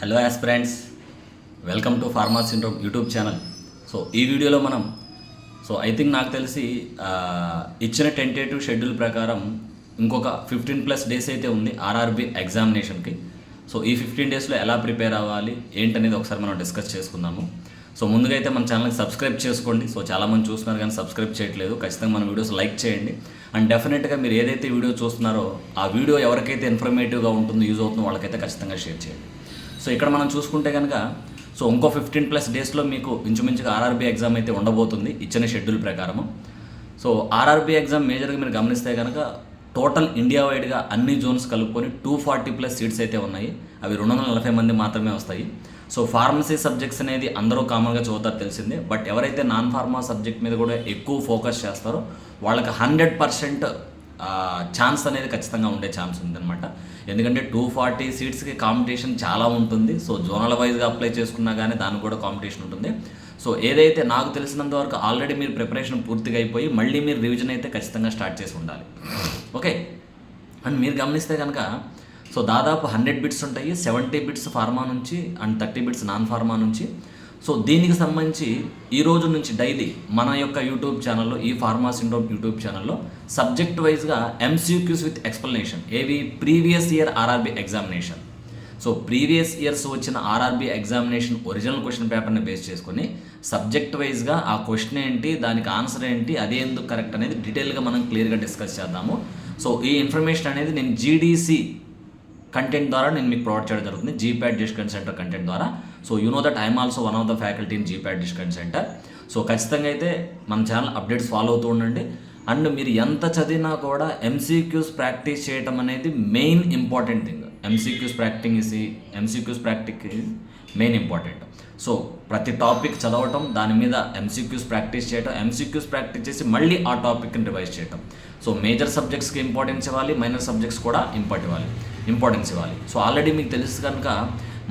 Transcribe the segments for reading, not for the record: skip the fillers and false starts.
Hello aspirants, welcome to pharma syndrome YouTube channel. So ఈ వీడియోలో మనం ఐ థింక్ నాకు తెలిసి ఇచ్చిన టెంటేటివ్ షెడ్యూల్ ప్రకారం ఇంకొక 15+ డేస్ అయితే ఉంది ఆర్ఆర్బి ఎగ్జామినేషన్కి. సో ఈ 15 డేస్లో ఎలా ప్రిపేర్ అవ్వాలి ఏంటనేది ఒకసారి మనం డిస్కస్ చేసుకుందాము. సో ముందుగా అయితే మన ఛానల్కి సబ్స్క్రైబ్ చేసుకోండి. సో చాలామంది చూస్తున్నారు కానీ సబ్స్క్రైబ్ చేయట్లేదు. ఖచ్చితంగా మన వీడియోస్ లైక్ చేయండి. అండ్ డెఫినెట్గా మీరు ఏదైతే వీడియో చూస్తున్నారో ఆ వీడియో ఎవరికైతే ఇన్ఫర్మేటివ్గా ఉంటుందో, యూజ్ అవుతుందో వాళ్ళకైతే ఖచ్చితంగా షేర్ చేయండి. సో ఇక్కడ మనం చూసుకుంటే కనుక ఇంకో 15+ డేస్లో మీకు ఇంచుమించుగా ఆర్ఆర్బీ ఎగ్జామ్ అయితే ఉండబోతుంది ఇచ్చిన షెడ్యూల్ ప్రకారము. సో ఆర్ఆర్బీ ఎగ్జామ్ మేజర్గా మీరు గమనిస్తే కనుక టోటల్ ఇండియా వైడ్గా అన్ని జోన్స్ కలుపుకొని 240+ సీట్స్ అయితే ఉన్నాయి. అవి 240 మంది మాత్రమే వస్తాయి. సో ఫార్మసీ సబ్జెక్ట్స్ అనేది అందరూ కామన్గా చదువుతారు తెలిసిందే. బట్ ఎవరైతే నాన్ ఫార్మా సబ్జెక్ట్ మీద కూడా ఎక్కువ ఫోకస్ చేస్తారో వాళ్ళకి 100% ఛాన్స్ అనేది ఖచ్చితంగా ఉండే ఛాన్స్ ఉందన్నమాట. ఎందుకంటే 240 సీట్స్కి కాంపిటీషన్ చాలా ఉంటుంది. సో జోనల్ వైజ్గా అప్లై చేసుకున్నా కానీ దానికి కూడా కాంపిటీషన్ ఉంటుంది. సో ఏదైతే నాకు తెలిసినంత వరకు ఆల్రెడీ మీరు ప్రిపరేషన్ పూర్తిగా అయిపోయి మళ్ళీ మీరు రివిజన్ అయితే ఖచ్చితంగా స్టార్ట్ చేసి ఉండాలి. ఓకే, అండ్ మీరు గమనిస్తే కనుక దాదాపు 100 బిట్స్ ఉంటాయి. 70 బిట్స్ ఫార్మా నుంచి అండ్ 30 బిట్స్ నాన్ ఫార్మా నుంచి. సో దీనికి సంబంధించి ఈ రోజు నుంచి డైలీ మన యొక్క యూట్యూబ్ ఛానల్లో, ఈ ఫార్మా సిండ్రోమ్ యూట్యూబ్ ఛానల్లో సబ్జెక్ట్ వైజ్గా MCQs విత్ ఎక్స్ప్లెనేషన్, ఏవి previous year RRB examination. So previous years వచ్చిన ఆర్ఆర్బీ ఎగ్జామినేషన్ ఒరిజినల్ క్వశ్చన్ పేపర్ని బేస్ చేసుకొని సబ్జెక్ట్ వైజ్గా ఆ క్వశ్చన్ ఏంటి, దానికి ఆన్సర్ ఏంటి, అదే ఎందుకు కరెక్ట్ అనేది డీటెయిల్గా మనం క్లియర్గా డిస్కస్ చేద్దాము. సో ఈ ఇన్ఫర్మేషన్ అనేది నేను GDC కంటెంట్ ద్వారా నేను మీకు ప్రొవైడ్ చేయడం జరుగుతుంది, జీప్యాట్ డిస్కౌంట్ సెంటర్ కంటెంట్ ద్వారా. So you know that I'm also one of the faculty in జీప్యాట్ discount centre. So ఖచ్చితంగా అయితే మన ఛానల్ అప్డేట్స్ ఫాలో అవుతూ ఉండండి. అండ్ మీరు ఎంత చదివినా కూడా MCQs ప్రాక్టీస్ చేయడం అనేది main important thing. MCQs practice is main important. So ప్రతి టాపిక్ చదవటం, దాని మీద MCQs ప్రాక్టీస్ చేయటం, MCQs ప్రాక్టీస్ చేసి మళ్ళీ ఆ టాపిక్ని రివైజ్ చేయటం. సో మేజర్ సబ్జెక్ట్స్కి ఇంపార్టెన్స్ ఇవ్వాలి, మైనర్ సబ్జెక్ట్స్ కూడా ఇంపార్టెన్స్ ఇవ్వాలి. సో ఆల్రెడీ మీకు తెలుసు కనుక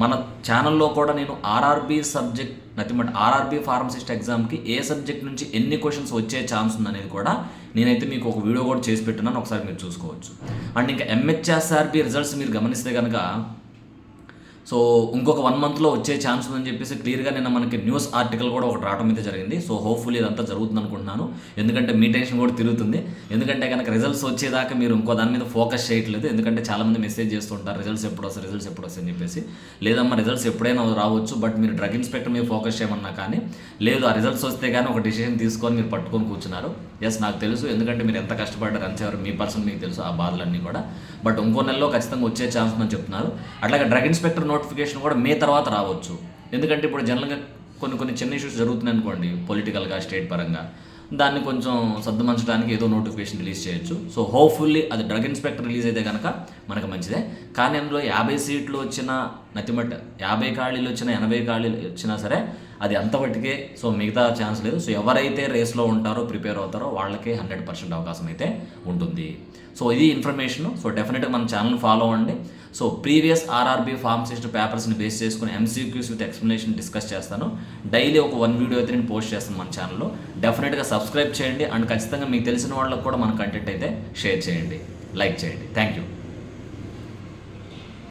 మన ఛానల్లో కూడా నేను RRB subject nothing RRB pharmacist ఎగ్జామ్కి ఏ సబ్జెక్ట్ నుంచి ఎన్ని క్వశ్చన్స్ వచ్చే ఛాన్స్ ఉందనేది కూడా నేనైతే మీకు ఒక వీడియో కూడా చేసి పెట్టున్నాను, ఒకసారి మీరు చూసుకోవచ్చు. అండ్ ఇంకా MHSRB రిజల్ట్స్ మీరు గమనిస్తే కనుక ఇంకొక 1 మంత్లో వచ్చే ఛాన్స్ ఉందని చెప్పేసి క్లియర్గా నిన్న మనకి న్యూస్ ఆర్టికల్ కూడా ఒకటి రావడం అయితే జరిగింది. సో హోప్ఫుల్లీ ఇదంతా జరుగుతుంది అనుకుంటున్నాను. ఎందుకంటే మీ టెన్షన్ కూడా తిరుగుతుంది. ఎందుకంటే కనుక రిజల్ట్స్ వచ్చేదాకా మీరు ఇంకో దాని మీద ఫోకస్ చేయట్లేదు. ఎందుకంటే చాలామంది మెసేజ్ చేస్తుంటారు రిజల్ట్స్ ఎప్పుడు వస్తాయి అని చెప్పేసి. లేదమ్మా రిజల్ట్స్ ఎప్పుడైనా రావచ్చు, బట్ మీరు డ్రగ్ ఇన్స్పెక్టర్ మీద ఫోకస్ చేయమన్నా కానీ లేదు, ఆ రిజల్ట్స్ వస్తే కానీ ఒక డిసిషన్ తీసుకొని మీరు పట్టుకొని కూర్చున్నారు. ఎస్, నాకు తెలుసు. ఎందుకంటే మీరు ఎంత కష్టపడ్డారు అంతేవారు మీ పర్సన్ మీకు తెలుసు ఆ బాధలన్నీ కూడా. బట్ ఇంకో నెలలో ఖచ్చితంగా వచ్చే ఛాన్స్ ఉందని చెప్తున్నారు. అట్లాగే డ్రగ్ ఇన్స్పెక్టర్ నోటిఫికేషన్ కూడా మే తర్వాత రావచ్చు. ఎందుకంటే ఇప్పుడు జనరల్గా కొన్ని చిన్న ఇష్యూస్ జరుగుతున్నాయి అనుకోండి, పొలిటికల్గా స్టేట్ పరంగా, దాన్ని కొంచెం సర్దుమర్చడానికి ఏదో నోటిఫికేషన్ రిలీజ్ చేయొచ్చు. సో హోప్ఫుల్లీ అది డ్రగ్ ఇన్స్పెక్టర్ రిలీజ్ అయితే కనుక మనకు మంచిదే. కానీ అందులో 50 సీట్లు వచ్చినా నతిమట్ 50 ఖాళీలు వచ్చినా 80 ఖాళీలు వచ్చినా సరే అది అంతవరకే. సో మిగతా ఛాన్స్ లేదు. సో ఎవరైతే రేస్లో ఉంటారో, ప్రిపేర్ అవుతారో వాళ్ళకే 100% అవకాశం అయితే ఉంటుంది. సో ఇది ఇన్ఫర్మేషన్. సో డెఫినెట్గా మన ఛానల్ ఫాలో అవ్వండి. సో ప్రీవియస్ ఆర్ఆర్బీ ఫార్మసిస్ట్ పేపర్స్ని బేస్ చేసుకుని MCQs విత్ ఎక్స్ప్లెనేషన్ డిస్కస్ చేస్తాను. డైలీ ఒక 1 వీడియో అయితే నేను పోస్ట్ చేస్తాను మన ఛానల్లో. డెఫినెట్గా సబ్స్క్రైబ్ చేయండి. అండ్ ఖచ్చితంగా మీకు తెలిసిన వాళ్ళకు కూడా మన కంటెంట్ అయితే షేర్ చేయండి, లైక్ చేయండి. Thank you.